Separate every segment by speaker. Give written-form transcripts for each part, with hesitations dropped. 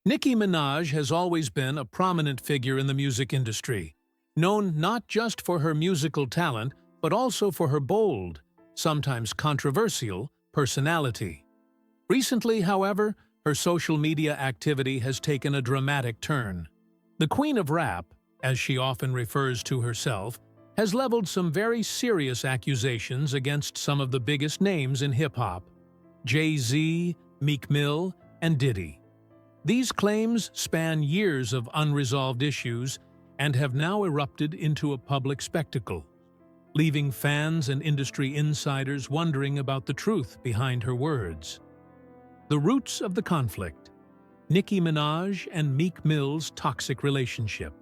Speaker 1: Nicki Minaj has always been a prominent figure in the music industry, known not just for her musical talent, but also for her bold, sometimes controversial, personality. Recently, however, her social media activity has taken a dramatic turn. The Queen of Rap, as she often refers to herself, has leveled some very serious accusations against some of the biggest names in hip-hop: Jay-Z, Meek Mill, and Diddy. These claims span years of unresolved issues and have now erupted into a public spectacle, leaving fans and industry insiders wondering about the truth behind her words. The roots of the conflict: Nicki Minaj and Meek Mill's toxic relationship.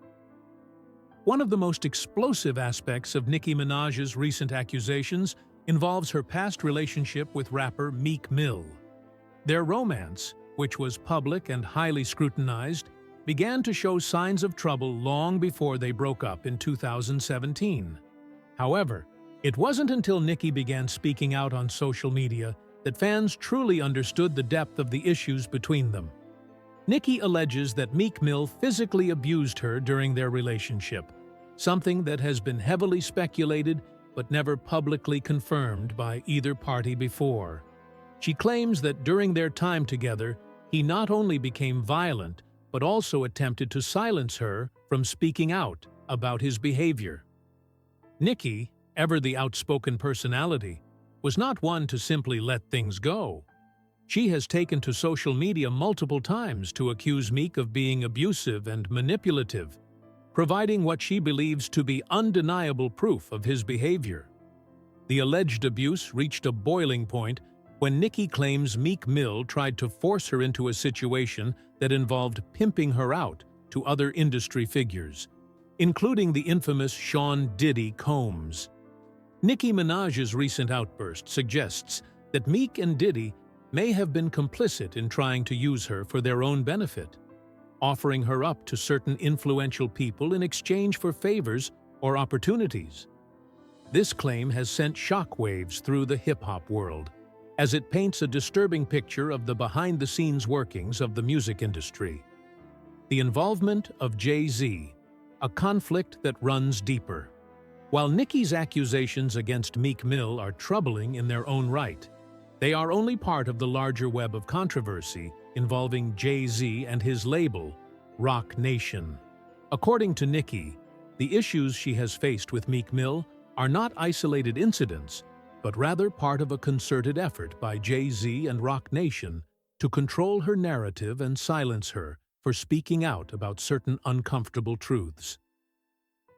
Speaker 1: One of the most explosive aspects of Nicki Minaj's recent accusations involves her past relationship with rapper Meek Mill. Their romance, which was public and highly scrutinized, began to show signs of trouble long before they broke up in 2017. However, it wasn't until Nicki began speaking out on social media that fans truly understood the depth of the issues between them. Nicki alleges that Meek Mill physically abused her during their relationship, something that has been heavily speculated but never publicly confirmed by either party before. She claims that during their time together, he not only became violent, but also attempted to silence her from speaking out about his behavior. Nicki, ever the outspoken personality, was not one to simply let things go. She has taken to social media multiple times to accuse Meek of being abusive and manipulative, providing what she believes to be undeniable proof of his behavior. The alleged abuse reached a boiling point when Nicki claims Meek Mill tried to force her into a situation that involved pimping her out to other industry figures, including the infamous Sean Diddy Combs. Nicki Minaj's recent outburst suggests that Meek and Diddy may have been complicit in trying to use her for their own benefit, offering her up to certain influential people in exchange for favors or opportunities. This claim has sent shockwaves through the hip-hop world, as it paints a disturbing picture of the behind-the-scenes workings of the music industry. The involvement of Jay-Z, a conflict that runs deeper. While Nicki's accusations against Meek Mill are troubling in their own right, they are only part of the larger web of controversy involving Jay-Z and his label, Roc Nation. According to Nicki, the issues she has faced with Meek Mill are not isolated incidents, but rather part of a concerted effort by Jay-Z and Roc Nation to control her narrative and silence her for speaking out about certain uncomfortable truths.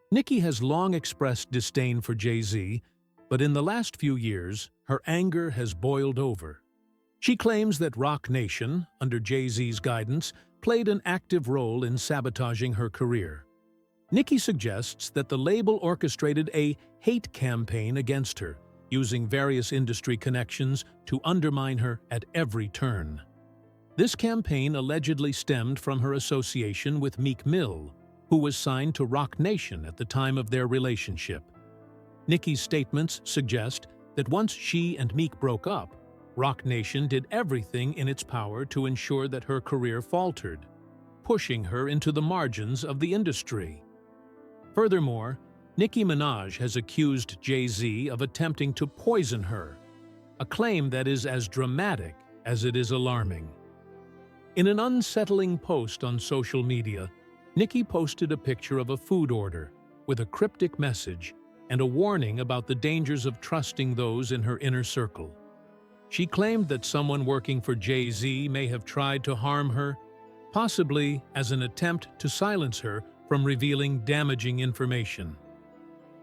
Speaker 1: Nicki has long expressed disdain for Jay-Z, but in the last few years, her anger has boiled over. She claims that Roc Nation, under Jay-Z's guidance, played an active role in sabotaging her career. Nicki suggests that the label orchestrated a hate campaign against her, using various industry connections to undermine her at every turn. This campaign allegedly stemmed from her association with Meek Mill, who was signed to Roc Nation at the time of their relationship. Nicki's statements suggest that once she and Meek broke up, Roc Nation did everything in its power to ensure that her career faltered, pushing her into the margins of the industry. Furthermore, Nicki Minaj has accused Jay-Z of attempting to poison her, a claim that is as dramatic as it is alarming. In an unsettling post on social media, Nicki posted a picture of a food order with a cryptic message and a warning about the dangers of trusting those in her inner circle. She claimed that someone working for Jay-Z may have tried to harm her, possibly as an attempt to silence her from revealing damaging information.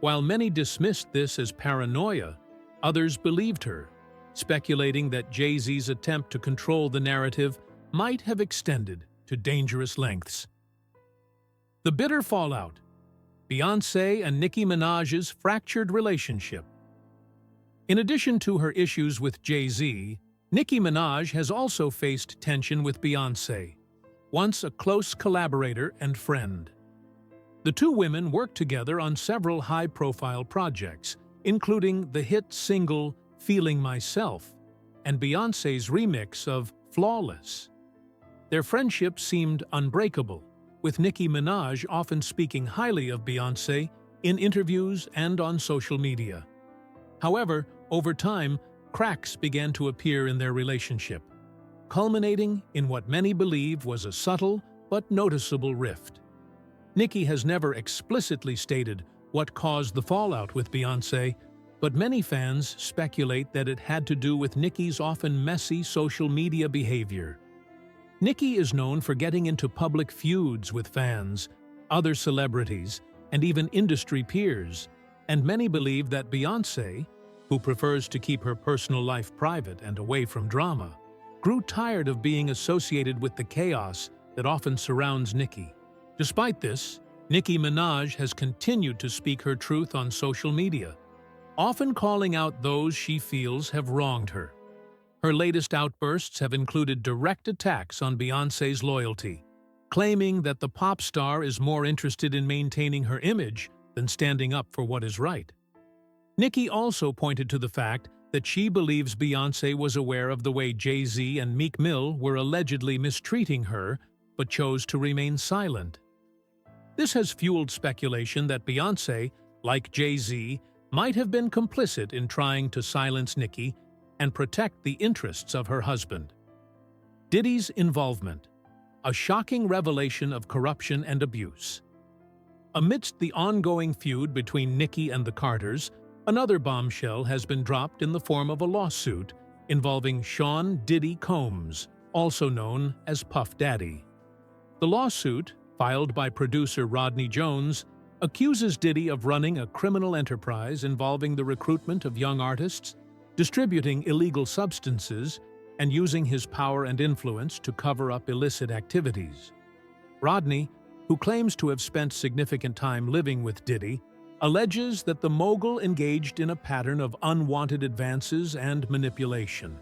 Speaker 1: While many dismissed this as paranoia, others believed her, speculating that Jay-Z's attempt to control the narrative might have extended to dangerous lengths. The bitter fallout: Beyoncé and Nicki Minaj's fractured relationship. In addition to her issues with Jay-Z, Nicki Minaj has also faced tension with Beyoncé, once a close collaborator and friend. The two women worked together on several high-profile projects, including the hit single "Feeling Myself" and Beyoncé's remix of "Flawless." Their friendship seemed unbreakable, with Nicki Minaj often speaking highly of Beyoncé in interviews and on social media. However, over time, cracks began to appear in their relationship, culminating in what many believe was a subtle but noticeable rift. Nicki has never explicitly stated what caused the fallout with Beyoncé, but many fans speculate that it had to do with Nicki's often messy social media behavior. Nicki is known for getting into public feuds with fans, other celebrities, and even industry peers, and many believe that Beyoncé, who prefers to keep her personal life private and away from drama, grew tired of being associated with the chaos that often surrounds Nicki. Despite this, Nicki Minaj has continued to speak her truth on social media, often calling out those she feels have wronged her. Her latest outbursts have included direct attacks on Beyoncé's loyalty, claiming that the pop star is more interested in maintaining her image than standing up for what is right. Nicki also pointed to the fact that she believes Beyoncé was aware of the way Jay-Z and Meek Mill were allegedly mistreating her, but chose to remain silent. This has fueled speculation that Beyoncé, like Jay-Z, might have been complicit in trying to silence Nicki and protect the interests of her husband. Diddy's involvement, a shocking revelation of corruption and abuse. Amidst the ongoing feud between Nicki and the Carters, another bombshell has been dropped in the form of a lawsuit involving Sean Diddy Combs, also known as Puff Daddy. The lawsuit, filed by producer Rodney Jones, accuses Diddy of running a criminal enterprise involving the recruitment of young artists, distributing illegal substances, and using his power and influence to cover up illicit activities. Rodney, who claims to have spent significant time living with Diddy, alleges that the mogul engaged in a pattern of unwanted advances and manipulation.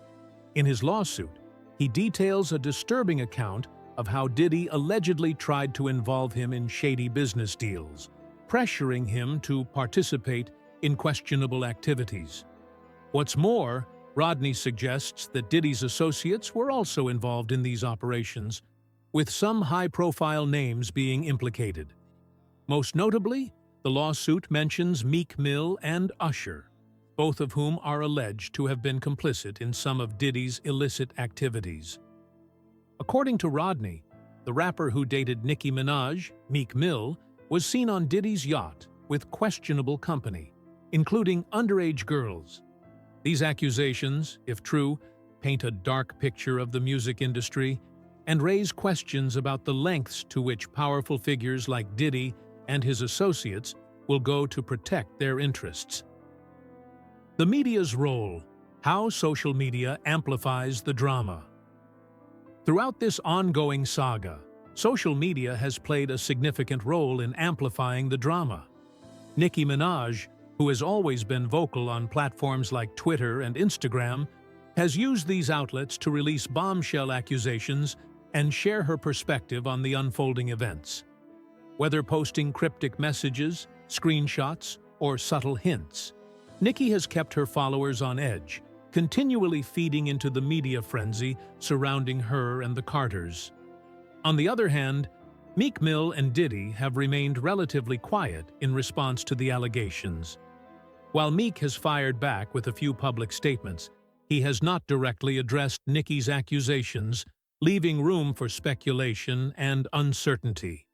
Speaker 1: In his lawsuit, he details a disturbing account of how Diddy allegedly tried to involve him in shady business deals, pressuring him to participate in questionable activities. What's more, Rodney suggests that Diddy's associates were also involved in these operations, with some high-profile names being implicated. Most notably, the lawsuit mentions Meek Mill and Usher, both of whom are alleged to have been complicit in some of Diddy's illicit activities. According to Rodney, the rapper who dated Nicki Minaj, Meek Mill, was seen on Diddy's yacht with questionable company, including underage girls. These accusations, if true, paint a dark picture of the music industry and raise questions about the lengths to which powerful figures like Diddy and his associates will go to protect their interests. The media's role, how social media amplifies the drama. Throughout this ongoing saga, social media has played a significant role in amplifying the drama. Nicki Minaj, who has always been vocal on platforms like Twitter and Instagram, has used these outlets to release bombshell accusations and share her perspective on the unfolding events. Whether posting cryptic messages, screenshots, or subtle hints, Nicki has kept her followers on edge, continually feeding into the media frenzy surrounding her and the Carters. On the other hand, Meek Mill and Diddy have remained relatively quiet in response to the allegations. While Meek has fired back with a few public statements, he has not directly addressed Nicki's accusations, leaving room for speculation and uncertainty.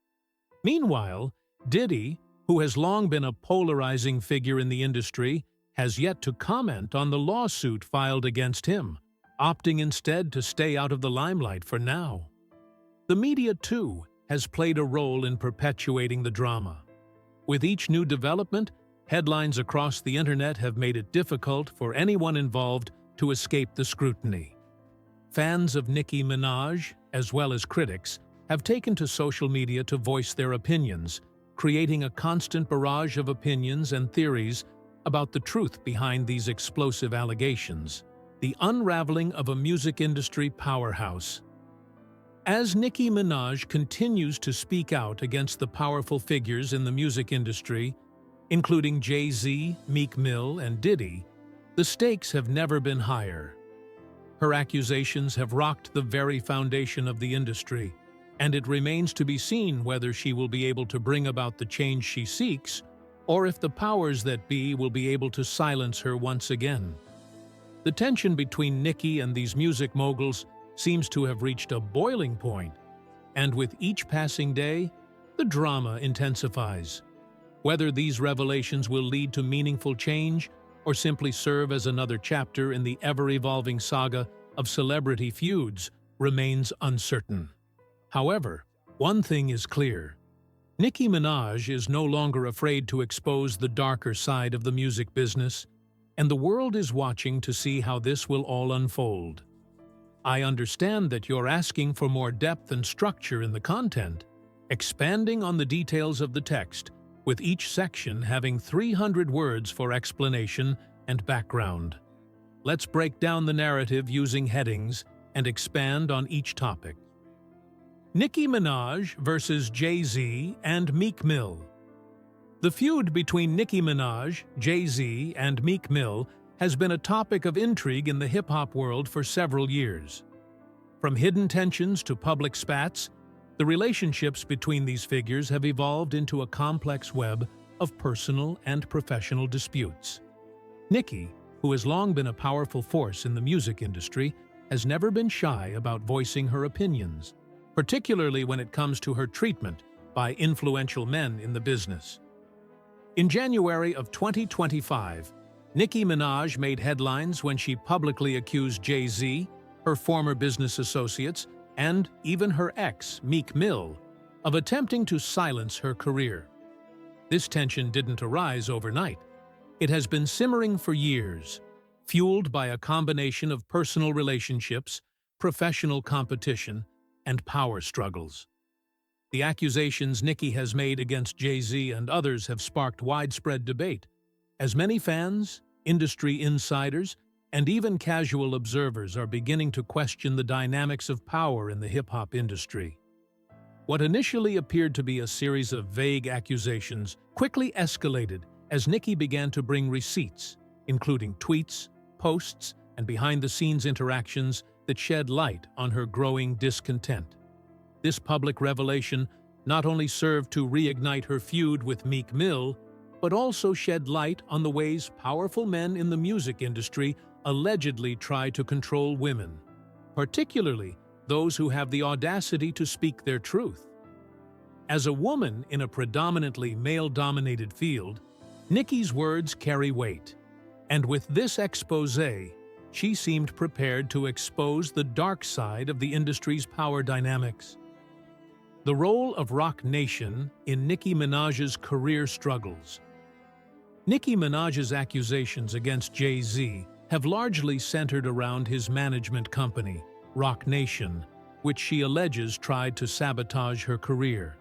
Speaker 1: Meanwhile, Diddy, who has long been a polarizing figure in the industry, has yet to comment on the lawsuit filed against him, opting instead to stay out of the limelight for now. The media, too, has played a role in perpetuating the drama. With each new development, headlines across the internet have made it difficult for anyone involved to escape the scrutiny. Fans of Nicki Minaj, as well as critics, have taken to social media to voice their opinions, creating a constant barrage of opinions and theories about the truth behind these explosive allegations. The unraveling of a music industry powerhouse. As Nicki Minaj continues to speak out against the powerful figures in the music industry, including Jay-Z, Meek Mill, and Diddy, the stakes have never been higher. Her accusations have rocked the very foundation of the industry, and it remains to be seen whether she will be able to bring about the change she seeks, or if the powers that be will be able to silence her once again. The tension between Nicki and these music moguls seems to have reached a boiling point, and with each passing day, the drama intensifies. Whether these revelations will lead to meaningful change or simply serve as another chapter in the ever-evolving saga of celebrity feuds remains uncertain. However, one thing is clear. Nicki Minaj is no longer afraid to expose the darker side of the music business, and the world is watching to see how this will all unfold. I understand that you're asking for more depth and structure in the content, expanding on the details of the text, with each section having 300 words for explanation and background. Let's break down the narrative using headings and expand on each topic. Nicki Minaj versus Jay-Z and Meek Mill. The feud between Nicki Minaj, Jay-Z, and Meek Mill has been a topic of intrigue in the hip-hop world for several years. From hidden tensions to public spats, the relationships between these figures have evolved into a complex web of personal and professional disputes. Nicki, who has long been a powerful force in the music industry, has never been shy about voicing her opinions, particularly when it comes to her treatment by influential men in the business. In January of 2025, Nicki Minaj made headlines when she publicly accused Jay-Z, her former business associates, and even her ex, Meek Mill, of attempting to silence her career. This tension didn't arise overnight. It has been simmering for years, fueled by a combination of personal relationships, professional competition, and power struggles. The accusations Nicki has made against Jay-Z and others have sparked widespread debate, as many fans, industry insiders, and even casual observers are beginning to question the dynamics of power in the hip-hop industry. What initially appeared to be a series of vague accusations quickly escalated as Nicki began to bring receipts, including tweets, posts, and behind-the-scenes interactions that shed light on her growing discontent. This public revelation not only served to reignite her feud with Meek Mill, but also shed light on the ways powerful men in the music industry allegedly try to control women, particularly those who have the audacity to speak their truth. As a woman in a predominantly male-dominated field, Nicki's words carry weight, and with this exposé, she seemed prepared to expose the dark side of the industry's power dynamics. The role of Roc Nation in Nicki Minaj's career struggles. Nicki Minaj's accusations against Jay-Z have largely centered around his management company, Roc Nation, which she alleges tried to sabotage her career.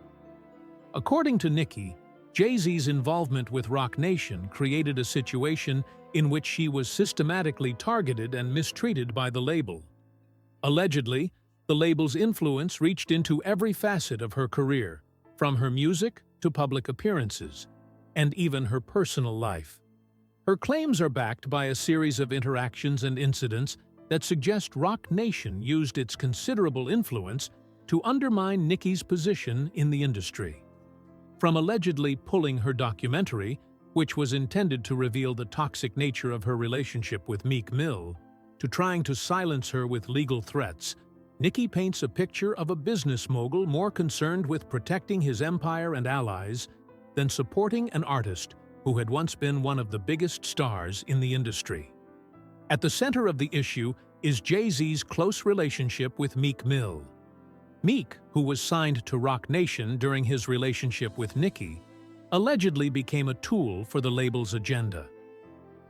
Speaker 1: According to Nicki, Jay-Z's involvement with Roc Nation created a situation in which she was systematically targeted and mistreated by the label. Allegedly, the label's influence reached into every facet of her career, from her music to public appearances, and even her personal life. Her claims are backed by a series of interactions and incidents that suggest Roc Nation used its considerable influence to undermine Nicki's position in the industry. From allegedly pulling her documentary, which was intended to reveal the toxic nature of her relationship with Meek Mill, to trying to silence her with legal threats, Nicki paints a picture of a business mogul more concerned with protecting his empire and allies than supporting an artist who had once been one of the biggest stars in the industry. At the center of the issue is Jay-Z's close relationship with Meek Mill. Meek, who was signed to Roc Nation during his relationship with Nicki, allegedly became a tool for the label's agenda.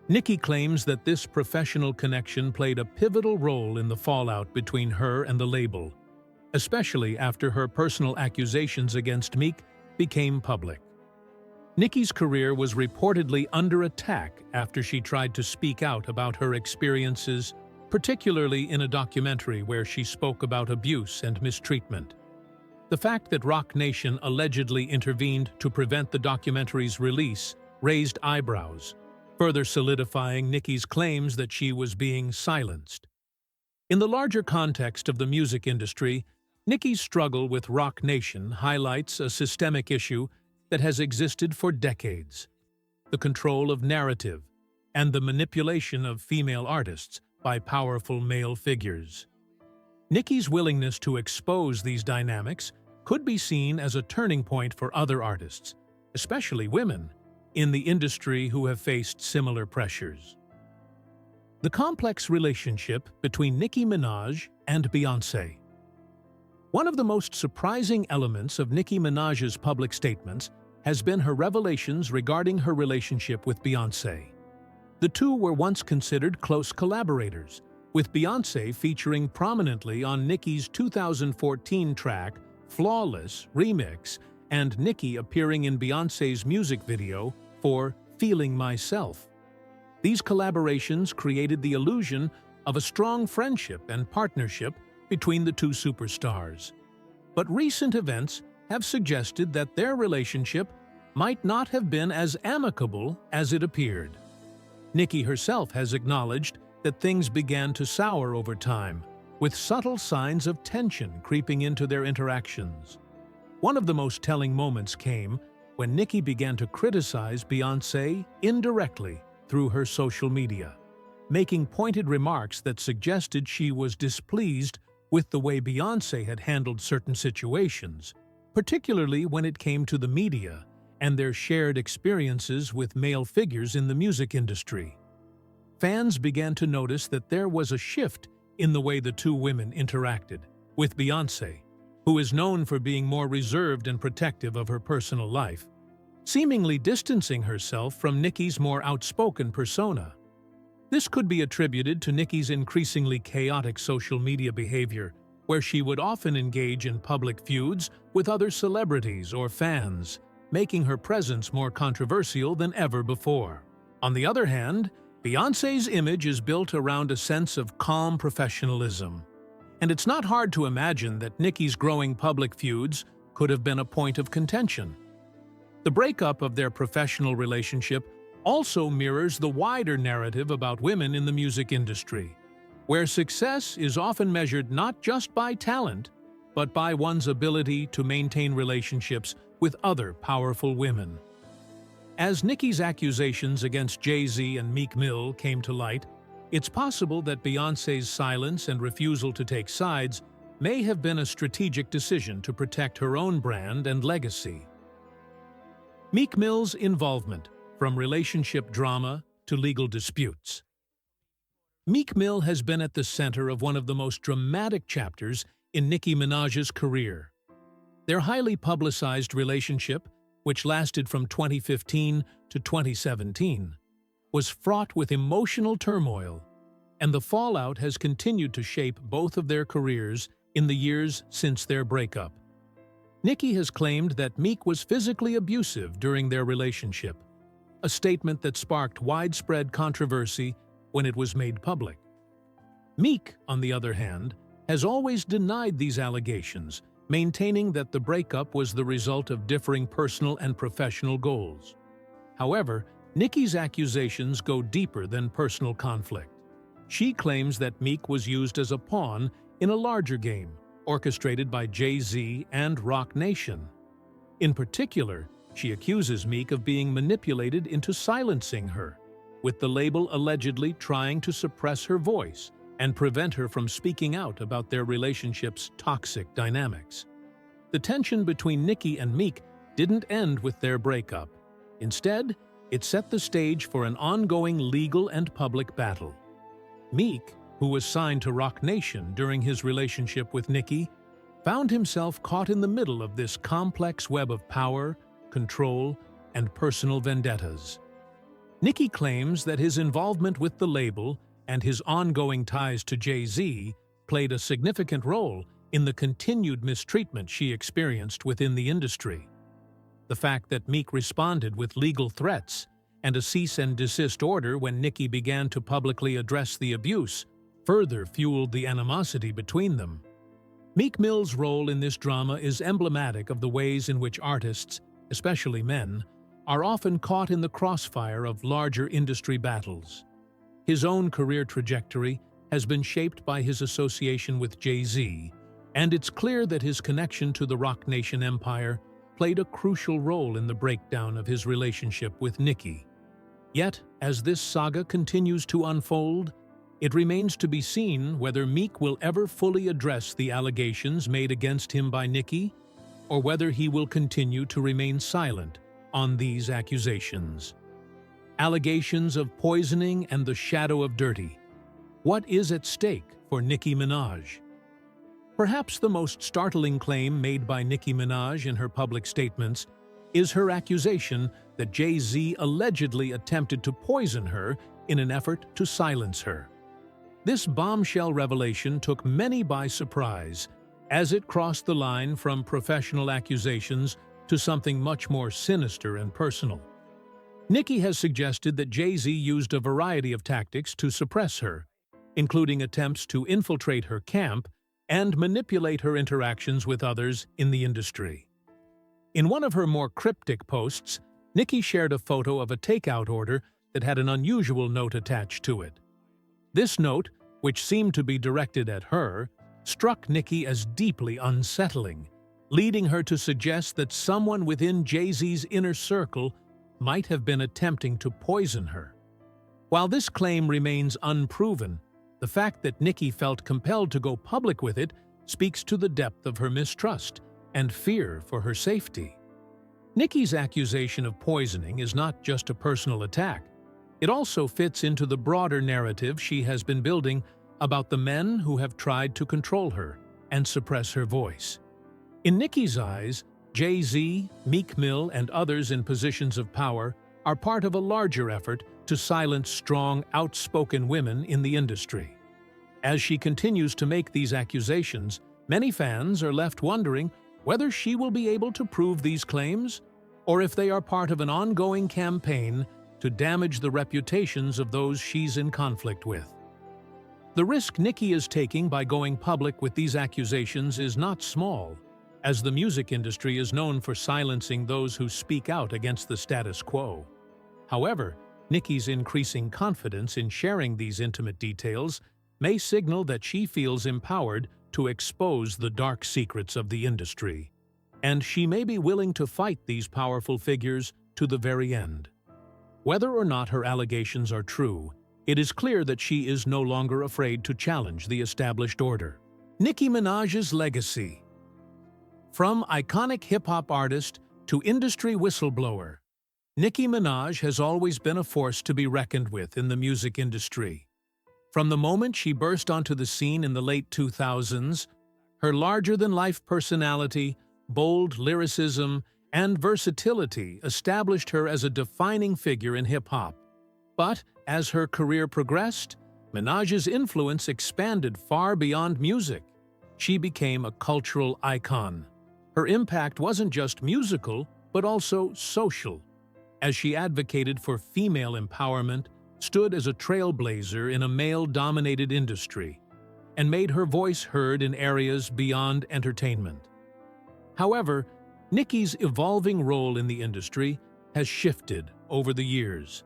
Speaker 1: Nicki claims that this professional connection played a pivotal role in the fallout between her and the label, especially after her personal accusations against Meek became public. Nicki's career was reportedly under attack after she tried to speak out about her experiences, particularly in a documentary where she spoke about abuse and mistreatment. The fact that Roc Nation allegedly intervened to prevent the documentary's release raised eyebrows, further solidifying Nicki's claims that she was being silenced. In the larger context of the music industry, Nicki's struggle with Roc Nation highlights a systemic issue that has existed for decades: the control of narrative and the manipulation of female artists by powerful male figures. Nicki's willingness to expose these dynamics could be seen as a turning point for other artists, especially women, in the industry who have faced similar pressures. The complex relationship between Nicki Minaj and Beyoncé. One of the most surprising elements of Nicki Minaj's public statements has been her revelations regarding her relationship with Beyoncé. The two were once considered close collaborators, with Beyoncé featuring prominently on Nicki's 2014 track Flawless remix and Nicki appearing in Beyoncé's music video for Feeling Myself. These collaborations created the illusion of a strong friendship and partnership between the two superstars. But recent events have suggested that their relationship might not have been as amicable as it appeared. Nicki herself has acknowledged that things began to sour over time, with subtle signs of tension creeping into their interactions. One of the most telling moments came when Nicki began to criticize Beyoncé indirectly through her social media, making pointed remarks that suggested she was displeased with the way Beyoncé had handled certain situations, particularly when it came to the media and their shared experiences with male figures in the music industry. Fans began to notice that there was a shift in the way the two women interacted, with Beyoncé, who is known for being more reserved and protective of her personal life, seemingly distancing herself from Nicki's more outspoken persona. This could be attributed to Nicki's increasingly chaotic social media behavior, where she would often engage in public feuds with other celebrities or fans, making her presence more controversial than ever before. On the other hand, Beyoncé's image is built around a sense of calm professionalism, and it's not hard to imagine that Nicki's growing public feuds could have been a point of contention. The breakup of their professional relationship also mirrors the wider narrative about women in the music industry, where success is often measured not just by talent, but by one's ability to maintain relationships with other powerful women. As Nicki's accusations against Jay-Z and Meek Mill came to light, it's possible that Beyoncé's silence and refusal to take sides may have been a strategic decision to protect her own brand and legacy. Meek Mill's involvement, from relationship drama to legal disputes. Meek Mill has been at the center of one of the most dramatic chapters in Nicki Minaj's career. Their highly publicized relationship, which lasted from 2015 to 2017, was fraught with emotional turmoil, and the fallout has continued to shape both of their careers in the years since their breakup. Nicki has claimed that Meek was physically abusive during their relationship, a statement that sparked widespread controversy when it was made public. Meek, on the other hand, has always denied these allegations, maintaining that the breakup was the result of differing personal and professional goals. However, Nicki's accusations go deeper than personal conflict. She claims that Meek was used as a pawn in a larger game, orchestrated by Jay-Z and Roc Nation. In particular, she accuses Meek of being manipulated into silencing her, with the label allegedly trying to suppress her voice and prevent her from speaking out about their relationship's toxic dynamics. The tension between Nicki and Meek didn't end with their breakup. Instead, it set the stage for an ongoing legal and public battle. Meek, who was signed to Roc Nation during his relationship with Nicki, found himself caught in the middle of this complex web of power, control, and personal vendettas. Nicki claims that his involvement with the label and his ongoing ties to Jay-Z played a significant role in the continued mistreatment she experienced within the industry. The fact that Meek responded with legal threats and a cease and desist order when Nicki began to publicly address the abuse further fueled the animosity between them. Meek Mill's role in this drama is emblematic of the ways in which artists, especially men, are often caught in the crossfire of larger industry battles. His own career trajectory has been shaped by his association with Jay-Z, and it's clear that his connection to the Roc Nation empire played a crucial role in the breakdown of his relationship with Nicki. Yet, as this saga continues to unfold, it remains to be seen whether Meek will ever fully address the allegations made against him by Nicki, or whether he will continue to remain silent on these accusations. Allegations of poisoning and the shadow of dirty. What is at stake for Nicki Minaj? Perhaps the most startling claim made by Nicki Minaj in her public statements is her accusation that Jay-Z allegedly attempted to poison her in an effort to silence her. This bombshell revelation took many by surprise, as it crossed the line from professional accusations to something much more sinister and personal. Nicki has suggested that Jay-Z used a variety of tactics to suppress her, including attempts to infiltrate her camp and manipulate her interactions with others in the industry. In one of her more cryptic posts, Nicki shared a photo of a takeout order that had an unusual note attached to it. This note, which seemed to be directed at her, struck Nicki as deeply unsettling, leading her to suggest that someone within Jay-Z's inner circle might have been attempting to poison her. While this claim remains unproven, the fact that Nicki felt compelled to go public with it speaks to the depth of her mistrust and fear for her safety. Nicki's accusation of poisoning is not just a personal attack. It also fits into the broader narrative she has been building about the men who have tried to control her and suppress her voice. In Nicki's eyes, Jay-Z, Meek Mill, and others in positions of power are part of a larger effort to silence strong, outspoken women in the industry. As she continues to make these accusations, many fans are left wondering whether she will be able to prove these claims, or if they are part of an ongoing campaign to damage the reputations of those she's in conflict with. The risk Nicki is taking by going public with these accusations is not small, as the music industry is known for silencing those who speak out against the status quo. However, Nicki's increasing confidence in sharing these intimate details may signal that she feels empowered to expose the dark secrets of the industry, and she may be willing to fight these powerful figures to the very end. Whether or not her allegations are true, it is clear that she is no longer afraid to challenge the established order. Nicki Minaj's legacy. From iconic hip-hop artist to industry whistleblower, Nicki Minaj has always been a force to be reckoned with in the music industry. From the moment she burst onto the scene in the late 2000s, her larger-than-life personality, bold lyricism, and versatility established her as a defining figure in hip-hop. But as her career progressed, Minaj's influence expanded far beyond music. She became a cultural icon. Her impact wasn't just musical, but also social, as she advocated for female empowerment, stood as a trailblazer in a male-dominated industry, and made her voice heard in areas beyond entertainment. However, Nicki's evolving role in the industry has shifted over the years.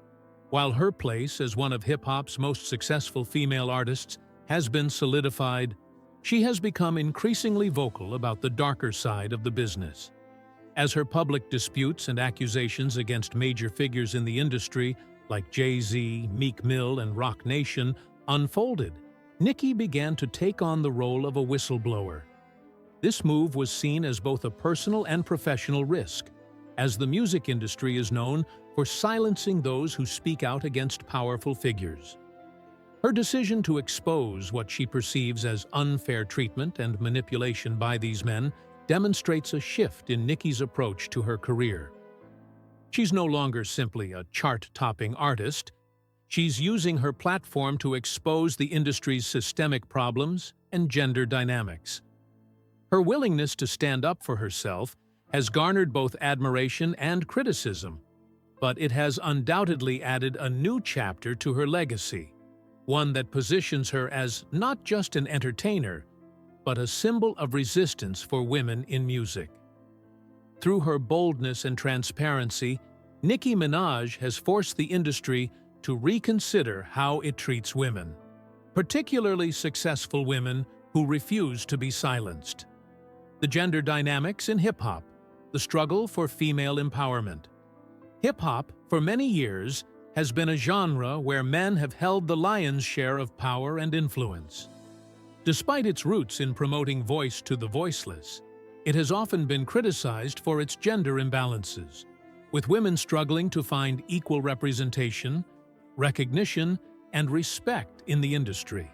Speaker 1: While her place as one of hip-hop's most successful female artists has been solidified, she has become increasingly vocal about the darker side of the business. As her public disputes and accusations against major figures in the industry, like Jay-Z, Meek Mill, and Roc Nation, unfolded, Nicki began to take on the role of a whistleblower. This move was seen as both a personal and professional risk, as the music industry is known for silencing those who speak out against powerful figures. Her decision to expose what she perceives as unfair treatment and manipulation by these men demonstrates a shift in Nicki's approach to her career. She's no longer simply a chart-topping artist. She's using her platform to expose the industry's systemic problems and gender dynamics. Her willingness to stand up for herself has garnered both admiration and criticism, but it has undoubtedly added a new chapter to her legacy, one that positions her as not just an entertainer, but a symbol of resistance for women in music. Through her boldness and transparency, Nicki Minaj has forced the industry to reconsider how it treats women. particularly successful women who refuse to be silenced. The gender dynamics in hip-hop, the struggle for female empowerment. Hip-hop, for many years, has been a genre where men have held the lion's share of power and influence. Despite its roots in promoting voice to the voiceless, it has often been criticized for its gender imbalances, with women struggling to find equal representation, recognition, and respect in the industry.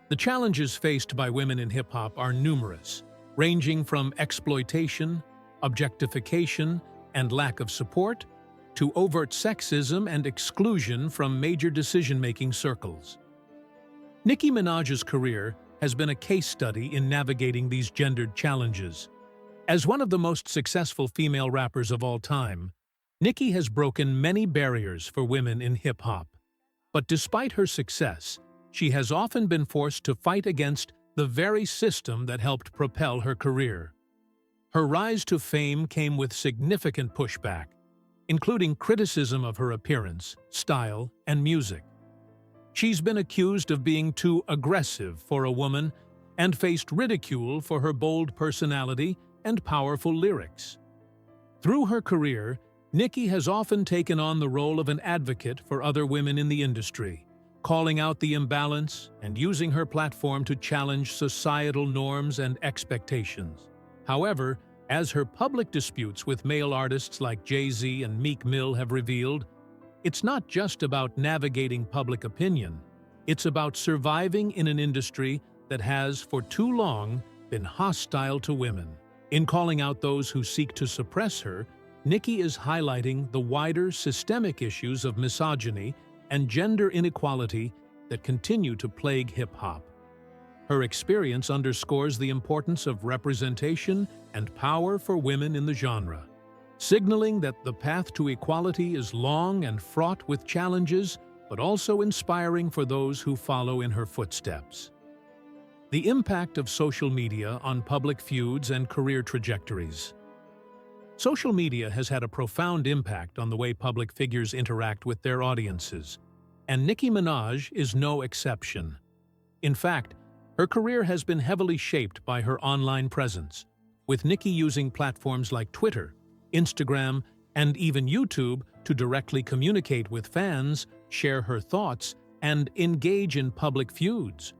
Speaker 1: The challenges faced by women in hip-hop are numerous, ranging from exploitation, objectification, and lack of support, to overt sexism and exclusion from major decision-making circles. Nicki Minaj's career has been a case study in navigating these gendered challenges. As one of the most successful female rappers of all time, Nicki has broken many barriers for women in hip-hop. But despite her success, she has often been forced to fight against the very system that helped propel her career. Her rise to fame came with significant pushback, including criticism of her appearance, style, and music. She's been accused of being too aggressive for a woman and faced ridicule for her bold personality and powerful lyrics. Through her career, Nicki has often taken on the role of an advocate for other women in the industry, calling out the imbalance and using her platform to challenge societal norms and expectations. However, as her public disputes with male artists like Jay-Z and Meek Mill have revealed, it's not just about navigating public opinion. It's about surviving in an industry that has, for too long, been hostile to women. In calling out those who seek to suppress her, Nicki is highlighting the wider systemic issues of misogyny and gender inequality that continue to plague hip-hop. Her experience underscores the importance of representation and power for women in the genre, signaling that the path to equality is long and fraught with challenges, but also inspiring for those who follow in her footsteps. The impact of social media on public feuds and career trajectories. Social media has had a profound impact on the way public figures interact with their audiences, and Nicki Minaj is no exception. In fact, her career has been heavily shaped by her online presence, with Nicki using platforms like Twitter, Instagram, and even YouTube to directly communicate with fans, share her thoughts, and engage in public feuds.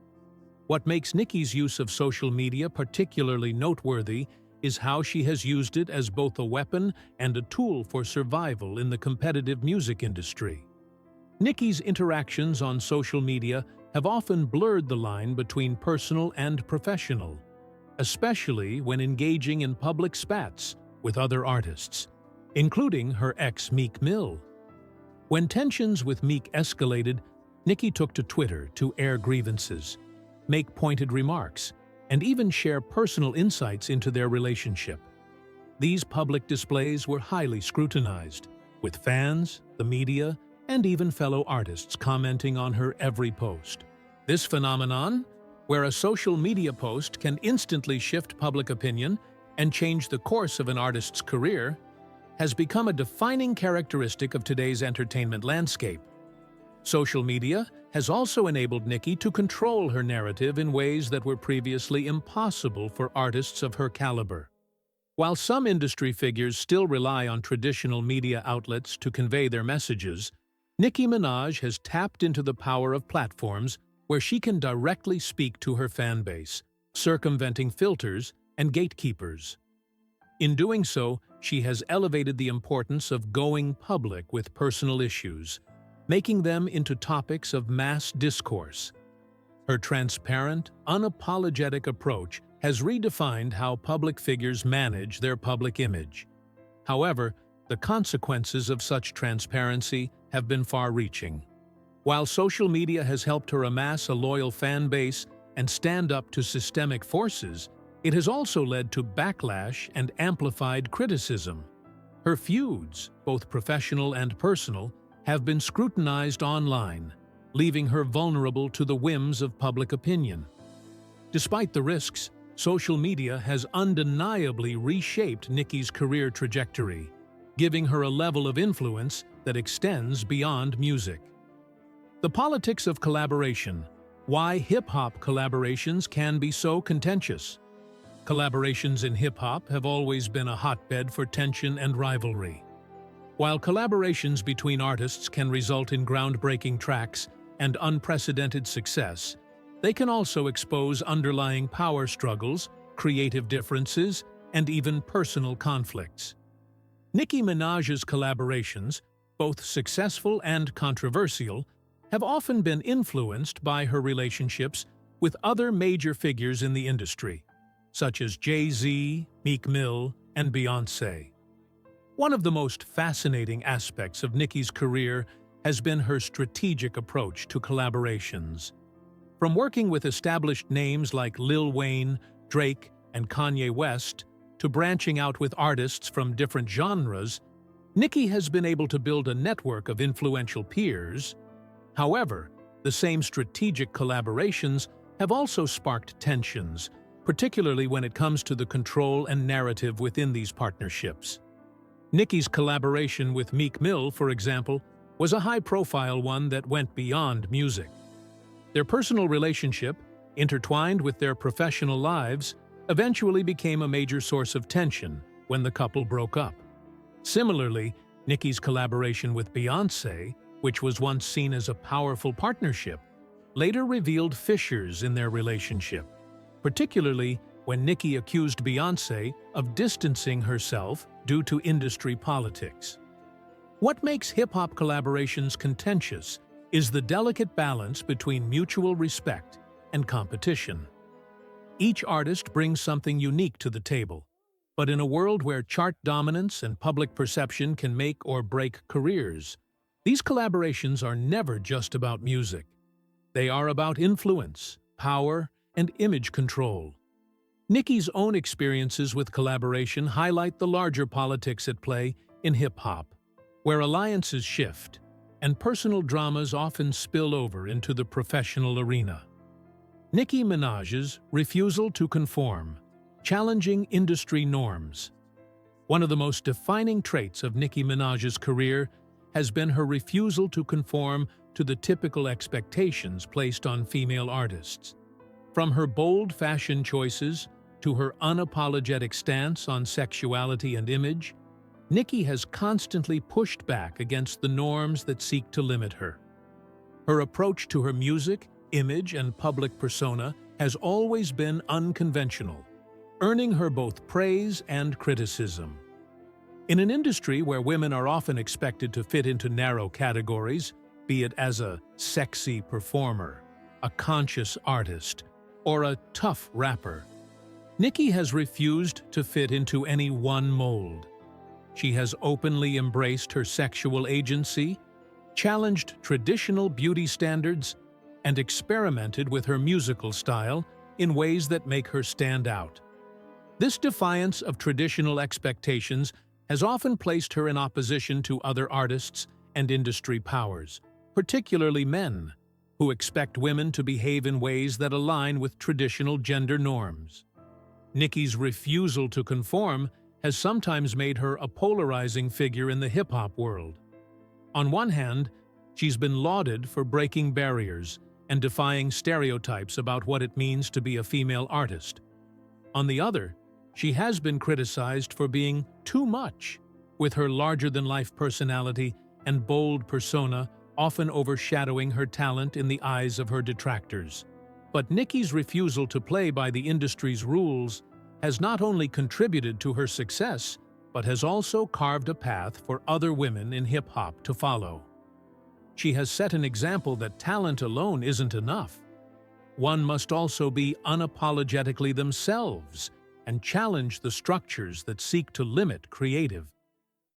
Speaker 1: What makes Nicki's use of social media particularly noteworthy is how she has used it as both a weapon and a tool for survival in the competitive music industry. Nicki's interactions on social media have often blurred the line between personal and professional, especially when engaging in public spats with other artists, including her ex Meek Mill. When tensions with Meek escalated, Nicki took to Twitter to air grievances, make pointed remarks, and even share personal insights into their relationship. These public displays were highly scrutinized, with fans, the media, and even fellow artists commenting on her every post. This phenomenon, where a social media post can instantly shift public opinion and change the course of an artist's career, has become a defining characteristic of today's entertainment landscape. Social media has also enabled Nicki to control her narrative in ways that were previously impossible for artists of her caliber. While some industry figures still rely on traditional media outlets to convey their messages, Nicki Minaj has tapped into the power of platforms where she can directly speak to her fan base, circumventing filters and gatekeepers. In doing so, she has elevated the importance of going public with personal issues, making them into topics of mass discourse. Her transparent, unapologetic approach has redefined how public figures manage their public image. However, the consequences of such transparency have been far-reaching. While social media has helped her amass a loyal fan base and stand up to systemic forces, it has also led to backlash and amplified criticism. Her feuds, both professional and personal, have been scrutinized online, leaving her vulnerable to the whims of public opinion. Despite the risks, social media has undeniably reshaped Nicki's career trajectory, giving her a level of influence that extends beyond music. The politics of collaboration. Why hip-hop collaborations can be so contentious. Collaborations in hip-hop have always been a hotbed for tension and rivalry. While collaborations between artists can result in groundbreaking tracks and unprecedented success, they can also expose underlying power struggles, creative differences, and even personal conflicts. Nicki Minaj's collaborations, both successful and controversial, have often been influenced by her relationships with other major figures in the industry, such as Jay-Z, Meek Mill, and Beyoncé. One of the most fascinating aspects of Nicki's career has been her strategic approach to collaborations. From working with established names like Lil Wayne, Drake, and Kanye West, to branching out with artists from different genres, Nicki has been able to build a network of influential peers. However, the same strategic collaborations have also sparked tensions, particularly when it comes to the control and narrative within these partnerships. Nicki's collaboration with Meek Mill, for example, was a high-profile one that went beyond music. Their personal relationship, intertwined with their professional lives, eventually became a major source of tension when the couple broke up. Similarly, Nicki's collaboration with Beyoncé, which was once seen as a powerful partnership, later revealed fissures in their relationship, particularly when Nicki accused Beyoncé of distancing herself due to industry politics. What makes hip-hop collaborations contentious is the delicate balance between mutual respect and competition. Each artist brings something unique to the table, but in a world where chart dominance and public perception can make or break careers, these collaborations are never just about music. They are about influence, power, and image control. Nicki's own experiences with collaboration highlight the larger politics at play in hip-hop, where alliances shift and personal dramas often spill over into the professional arena. Nicki Minaj's refusal to conform, challenging industry norms. One of the most defining traits of Nicki Minaj's career has been her refusal to conform to the typical expectations placed on female artists. From her bold fashion choices to her unapologetic stance on sexuality and image, Nicki has constantly pushed back against the norms that seek to limit her. Her approach to her music, image, and public persona has always been unconventional, earning her both praise and criticism. In an industry where women are often expected to fit into narrow categories, be it as a sexy performer, a conscious artist, or a tough rapper, Nicki has refused to fit into any one mold. She has openly embraced her sexual agency, challenged traditional beauty standards, and experimented with her musical style in ways that make her stand out. This defiance of traditional expectations has often placed her in opposition to other artists and industry powers, particularly men, who expect women to behave in ways that align with traditional gender norms. Nicki's refusal to conform has sometimes made her a polarizing figure in the hip-hop world. On one hand, she's been lauded for breaking barriers and defying stereotypes about what it means to be a female artist. On the other, she has been criticized for being too much, with her larger-than-life personality and bold persona often overshadowing her talent in the eyes of her detractors. But Nicki's refusal to play by the industry's rules has not only contributed to her success, but has also carved a path for other women in hip-hop to follow. She has set an example that talent alone isn't enough. One must also be unapologetically themselves and challenge the structures that seek to limit creative